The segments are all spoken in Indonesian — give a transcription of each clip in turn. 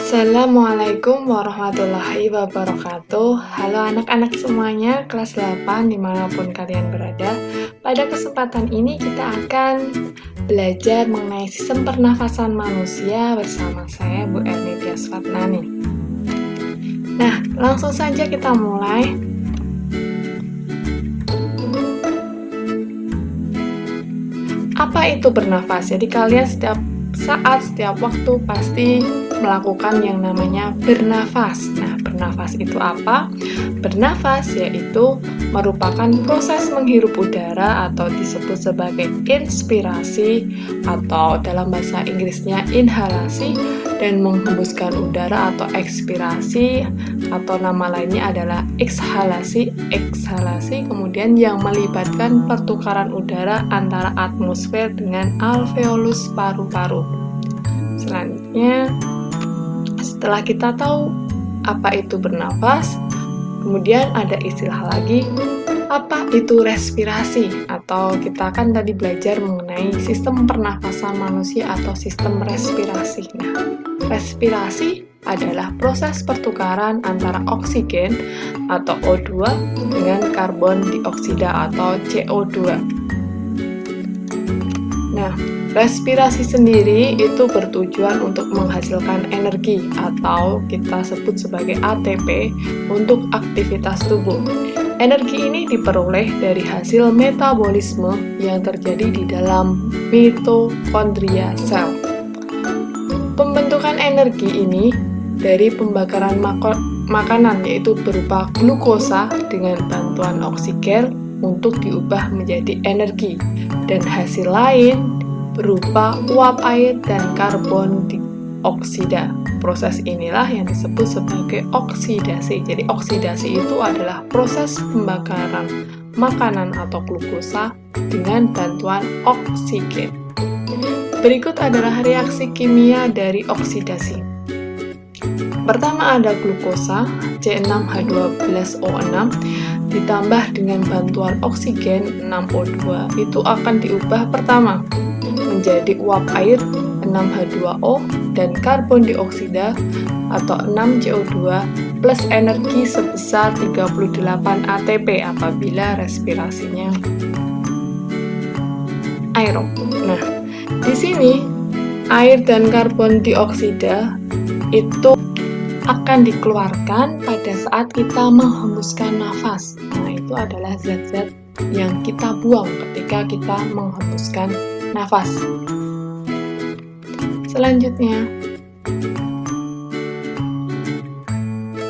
Assalamualaikum warahmatullahi wabarakatuh. Halo anak-anak semuanya, kelas 8 dimanapun kalian berada. Pada kesempatan ini kita akan belajar mengenai sistem pernafasan manusia bersama saya Bu Erni Tiasfatnani. Nah, langsung saja kita mulai. Apa itu bernafas? Jadi kalian setiap waktu pasti melakukan yang namanya bernafas. Nah, bernafas itu apa? Bernafas yaitu merupakan proses menghirup udara atau disebut sebagai inspirasi atau dalam bahasa Inggrisnya inhalasi, dan menghembuskan udara atau ekspirasi atau nama lainnya adalah ekshalasi. Kemudian yang melibatkan pertukaran udara antara atmosfer dengan alveolus paru-paru. Selanjutnya, setelah kita tahu apa itu bernafas, kemudian ada istilah lagi, apa itu respirasi, atau kita kan tadi belajar mengenai sistem pernafasan manusia atau sistem respirasi. Nah, respirasi adalah proses pertukaran antara oksigen atau O2 dengan karbon dioksida atau CO2. Nah, respirasi sendiri itu bertujuan untuk menghasilkan energi atau kita sebut sebagai ATP untuk aktivitas tubuh. Energi ini diperoleh dari hasil metabolisme yang terjadi di dalam mitokondria sel. Pembentukan energi ini dari pembakaran makanan, yaitu berupa glukosa dengan bantuan oksigen untuk diubah menjadi energi, dan hasil lain berupa uap air dan karbon dioksida. Proses inilah yang disebut sebagai oksidasi. Jadi oksidasi itu adalah proses pembakaran makanan atau glukosa dengan bantuan oksigen. Berikut adalah reaksi kimia dari oksidasi. Pertama ada glukosa C6H12O6 ditambah dengan bantuan oksigen 6O2, itu akan diubah pertama menjadi uap air 6H2O dan karbon dioksida atau 6CO2 plus energi sebesar 38 ATP apabila respirasinya aerob. Nah, di sini air dan karbon dioksida itu akan dikeluarkan pada saat kita menghembuskan nafas. Nah, itu adalah zat-zat yang kita buang ketika kita menghembuskan nafas. Selanjutnya,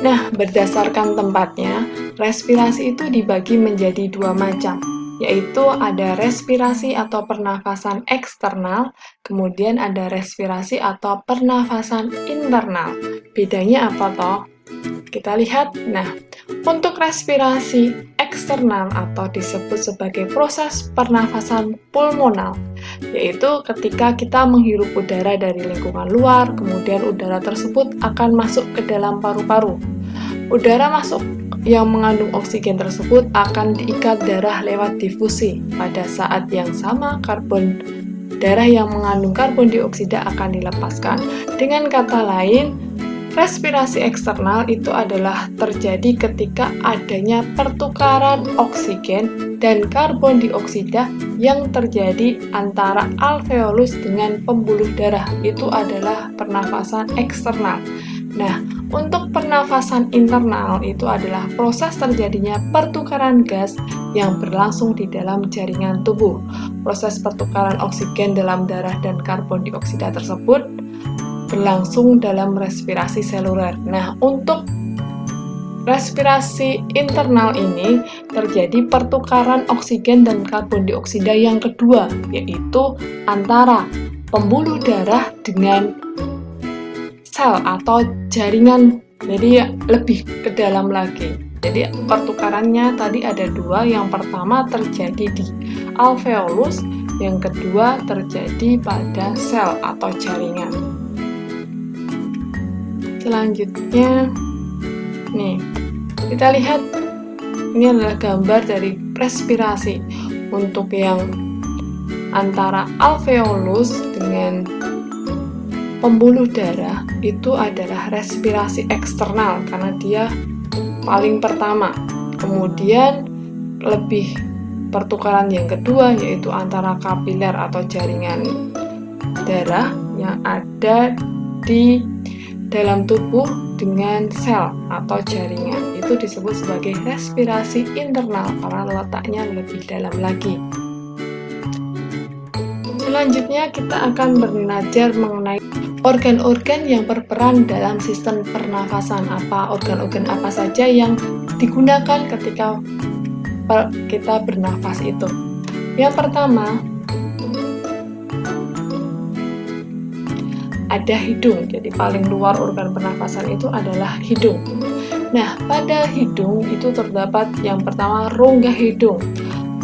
nah, berdasarkan tempatnya, respirasi itu dibagi menjadi dua macam, yaitu ada respirasi atau pernafasan eksternal, kemudian ada respirasi atau pernafasan internal. Bedanya apa toh? Kita lihat. Nah, untuk respirasi eksternal atau disebut sebagai proses pernafasan pulmonal, yaitu ketika kita menghirup udara dari lingkungan luar, kemudian udara tersebut akan masuk ke dalam paru-paru. Udara masuk yang mengandung oksigen tersebut akan diikat darah lewat difusi. Pada saat yang sama, darah yang mengandung karbon dioksida akan dilepaskan. Dengan kata lain, respirasi eksternal itu adalah terjadi ketika adanya pertukaran oksigen dan karbon dioksida yang terjadi antara alveolus dengan pembuluh darah. Itu adalah pernafasan eksternal. Nah, untuk pernafasan internal itu adalah proses terjadinya pertukaran gas yang berlangsung di dalam jaringan tubuh. Proses pertukaran oksigen dalam darah dan karbon dioksida tersebut berlangsung dalam respirasi seluler. Nah, untuk respirasi internal ini terjadi pertukaran oksigen dan karbon dioksida yang kedua, yaitu antara pembuluh darah dengan sel atau jaringan. Jadi lebih ke dalam lagi. Jadi pertukarannya tadi ada dua. Yang pertama terjadi di alveolus, yang kedua terjadi pada sel atau jaringan. Selanjutnya, nih, kita lihat, ini adalah gambar dari respirasi. Untuk yang antara alveolus dengan pembuluh darah, itu adalah respirasi eksternal karena dia paling pertama. Kemudian lebih pertukaran yang kedua yaitu antara kapiler atau jaringan darah yang ada di dalam tubuh dengan sel atau jaringan. Itu disebut sebagai respirasi internal karena letaknya lebih dalam lagi. Selanjutnya kita akan belajar mengenai organ-organ yang berperan dalam sistem pernafasan. Organ-organ apa saja yang digunakan ketika kita bernafas itu. Yang pertama, ada hidung. Jadi paling luar organ pernafasan itu adalah hidung. Nah, pada hidung itu terdapat yang pertama rongga hidung.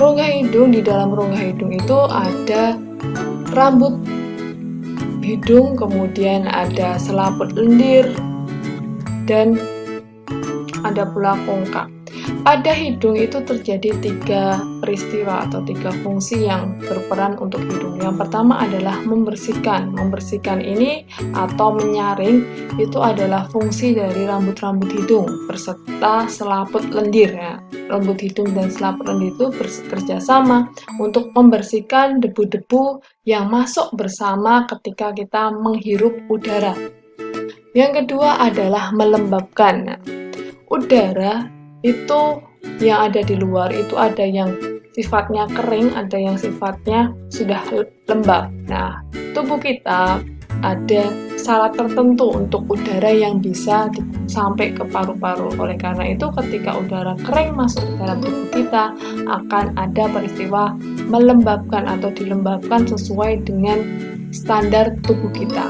Rongga hidung, di dalam rongga hidung itu ada rambut hidung, kemudian ada selaput lendir, dan ada pula kongka. Pada hidung itu terjadi 3 peristiwa atau 3 fungsi yang berperan untuk hidung. Yang pertama adalah membersihkan. Membersihkan ini atau menyaring itu adalah fungsi dari rambut-rambut hidung beserta selaput lendir. Ya. Rambut hidung dan selaput lendir itu bekerja sama untuk membersihkan debu-debu yang masuk bersama ketika kita menghirup udara. Yang kedua adalah melembabkan. Nah, udara itu yang ada di luar itu ada yang sifatnya kering, ada yang sifatnya sudah lembab. Nah, tubuh kita ada syarat tertentu untuk udara yang bisa sampai ke paru-paru. Oleh karena itu, ketika udara kering masuk ke dalam tubuh kita, akan ada peristiwa melembabkan atau dilembabkan sesuai dengan standar tubuh kita.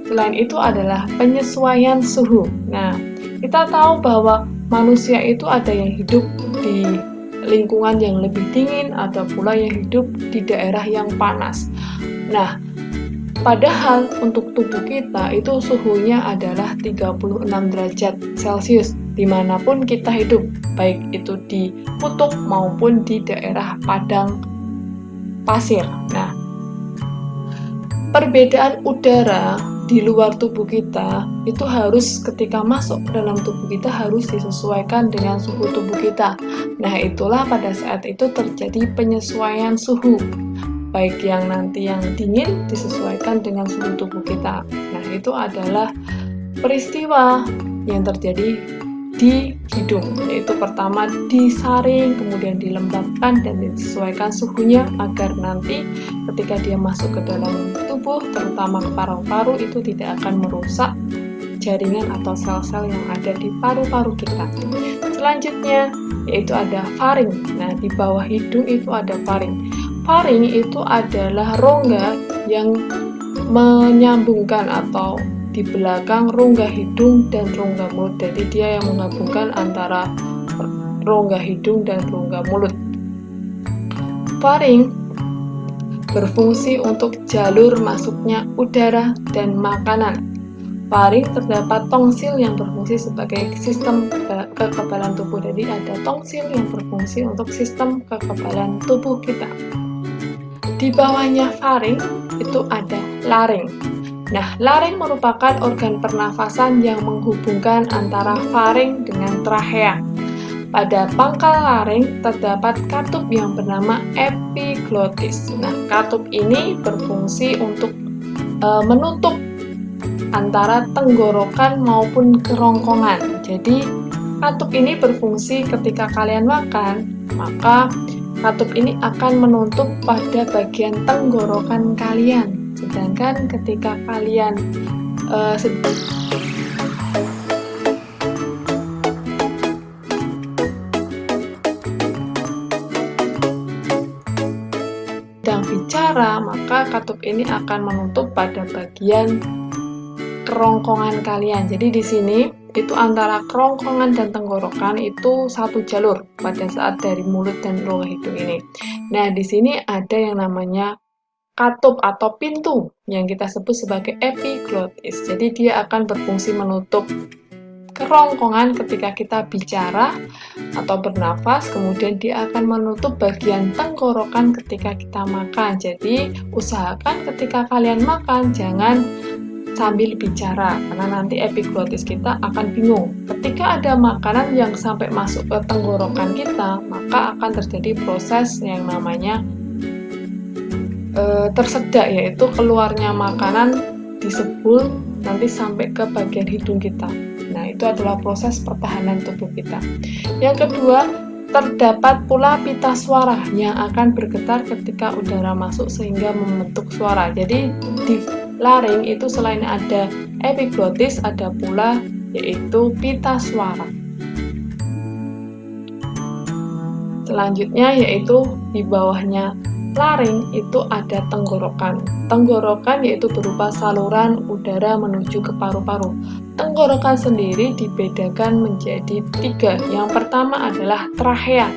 Selain itu adalah penyesuaian suhu. Nah, kita tahu bahwa manusia itu ada yang hidup di lingkungan yang lebih dingin, ada pula yang hidup di daerah yang panas. Nah, padahal untuk tubuh kita itu suhunya adalah 36 derajat Celcius dimanapun kita hidup, baik itu di kutub maupun di daerah padang pasir. Nah, perbedaan udara di luar tubuh kita itu harus ketika masuk ke dalam tubuh kita harus disesuaikan dengan suhu tubuh kita. Nah, itulah pada saat itu terjadi penyesuaian suhu, baik yang nanti yang dingin disesuaikan dengan suhu tubuh kita. Nah, itu adalah peristiwa yang terjadi di hidung, yaitu pertama disaring, kemudian dilembabkan dan disesuaikan suhunya agar nanti ketika dia masuk ke dalam tubuh, terutama ke paru-paru, itu tidak akan merusak jaringan atau sel-sel yang ada di paru-paru kita. Selanjutnya yaitu ada faring. Nah, di bawah hidung itu ada faring. Faring itu adalah rongga yang menyambungkan atau di belakang rongga hidung dan rongga mulut. Jadi dia yang menggabungkan antara rongga hidung dan rongga mulut. Faring berfungsi untuk jalur masuknya udara dan makanan. Faring terdapat tongsil yang berfungsi sebagai sistem kekebalan tubuh. Jadi ada tongsil yang berfungsi untuk sistem kekebalan tubuh kita. Di bawahnya faring itu ada laring. Nah, laring merupakan organ pernafasan yang menghubungkan antara faring dengan trachea. Pada pangkal laring terdapat katup yang bernama epiglotis. Nah, katup ini berfungsi untuk menutup antara tenggorokan maupun kerongkongan. Jadi, katup ini berfungsi ketika kalian makan, maka katup ini akan menutup pada bagian tenggorokan kalian. Sedangkan ketika kalian sedang bicara, maka katup ini akan menutup pada bagian kerongkongan kalian. Jadi di sini itu antara kerongkongan dan tenggorokan itu satu jalur pada saat dari mulut dan rongga hidung ini. Nah, di sini ada yang namanya katup atau pintu yang kita sebut sebagai epiglotis. Jadi dia akan berfungsi menutup kerongkongan ketika kita bicara atau bernafas, kemudian dia akan menutup bagian tenggorokan ketika kita makan. Jadi usahakan ketika kalian makan jangan sambil bicara, karena nanti epiglotis kita akan bingung. Ketika ada makanan yang sampai masuk ke tenggorokan kita, maka akan terjadi proses yang namanya tersedak, yaitu keluarnya makanan disebul nanti sampai ke bagian hidung kita. Nah, itu adalah proses pertahanan tubuh kita. Yang kedua, terdapat pula pita suara yang akan bergetar ketika udara masuk sehingga membentuk suara. Jadi di laring itu selain ada epiglotis, ada pula yaitu pita suara. Selanjutnya yaitu di bawahnya laring itu ada tenggorokan. Tenggorokan yaitu berupa saluran udara menuju ke paru-paru. Tenggorokan sendiri dibedakan menjadi 3. Yang pertama adalah trachea.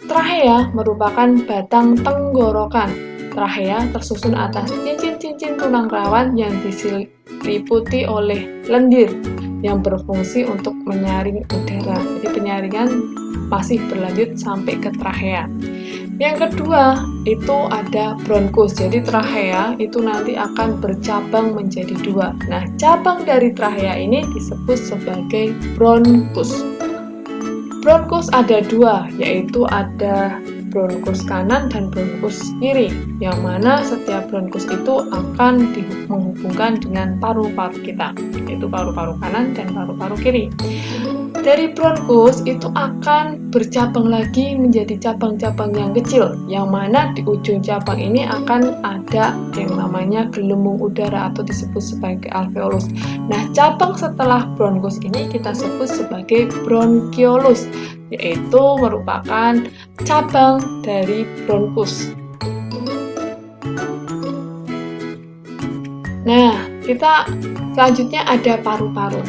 Trachea merupakan batang tenggorokan. Trachea tersusun atas cincin-cincin tulang rawan yang diseliputi oleh lendir yang berfungsi untuk menyaring udara. Jadi penyaringan masih berlanjut sampai ke trachea. Yang kedua, itu ada bronkus. Jadi trachea itu nanti akan bercabang menjadi 2. Nah, cabang dari trachea ini disebut sebagai bronkus. Bronkus ada 2, yaitu ada bronkus kanan dan bronkus kiri, yang mana setiap bronkus itu akan menghubungkan dengan paru-paru kita, yaitu paru-paru kanan dan paru-paru kiri. Dari bronkus itu akan bercabang lagi menjadi cabang-cabang yang kecil, yang mana di ujung cabang ini akan ada yang namanya gelembung udara atau disebut sebagai alveolus. Nah, cabang setelah bronkus ini kita sebut sebagai bronkiolus, yaitu merupakan cabang dari bronkus. Nah, kita selanjutnya ada paru-paru.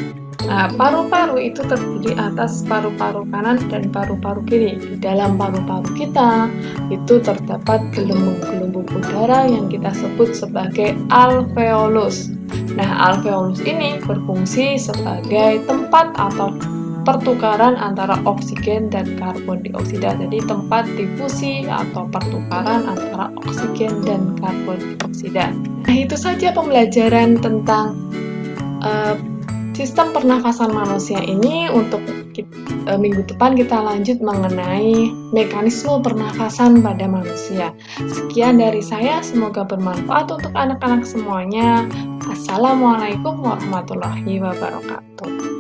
Nah, paru-paru itu terdiri atas paru-paru kanan dan paru-paru kiri. Di dalam paru-paru kita itu terdapat gelembung-gelembung udara yang kita sebut sebagai alveolus. Nah, alveolus ini berfungsi sebagai tempat atau pertukaran antara oksigen dan karbon dioksida. Jadi tempat difusi atau pertukaran antara oksigen dan karbon dioksida. Nah, itu saja pembelajaran tentang sistem pernafasan manusia ini. Untuk minggu depan kita lanjut mengenai mekanisme pernafasan pada manusia. Sekian dari saya, semoga bermanfaat untuk anak-anak semuanya. Assalamualaikum warahmatullahi wabarakatuh.